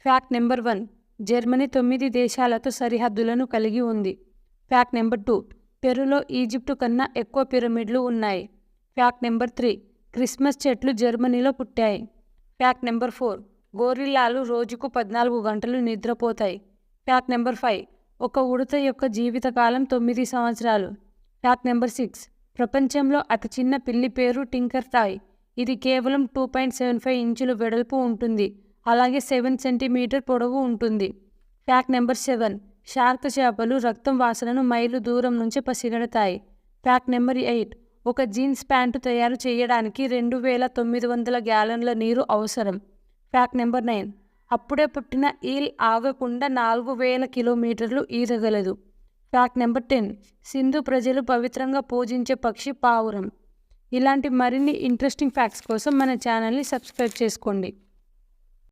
Fact number 1, Germany 9 దేశాలతో సరిహద్దులను కలిగి ఉంది. ఫ్యాక్ట్ నెంబర్ 2, పెరులో ఈజిప్టు కన్నా ఎక్కువ పిరమిడ్లు ఉన్నాయి. ఫ్యాక్ట్ నెంబర్ 3, క్రిస్మస్ చెట్లు జర్మనీలో పుట్టాయి. ఫ్యాక్ట్ నెంబర్ 4, గోరిల్లాలు రోజుకు 14 గంటలు నిద్రపోతాయి. ఫ్యాక్ట్ నెంబర్ 5, ఒక ఉడత యొక్క జీవితకాలం 9 సంవత్సరాలు. ఫ్యాక్ట్ నెంబర్ 6, ప్రపంచంలో అతి చిన్న పిల్లి పేరు టింకర్ టాయ్. ఇది కేవలం 2.75 ఇంచుల వెడల్పు ఉంటుంది, అలాగే 7 సెంటీమీటర్ పొడవు ఉంటుంది. ఫ్యాక్ట్ నెంబర్ 7, షార్క్ చేపలు రక్తం వాసనను మైలు దూరం నుంచి పసిగడతాయి. ఫ్యాక్ట్ నెంబర్ 8, ఒక జీన్స్ ప్యాంటు తయారు చేయడానికి 2900 గ్యాలన్ల నీరు అవసరం. ఫ్యాక్ట్ నెంబర్ 9, అప్పుడే పుట్టిన ఈల్ ఆగకుండా 4000 కిలోమీటర్లు ఈదగలదు. ఫ్యాక్ట్ నెంబర్ 10, సింధు ప్రజలు పవిత్రంగా పూజించే పక్షి పావురం. ఇలాంటి మరిన్ని ఇంట్రెస్టింగ్ ఫ్యాక్ట్స్ కోసం మన ఛానల్ని సబ్స్క్రైబ్ చేసుకోండి.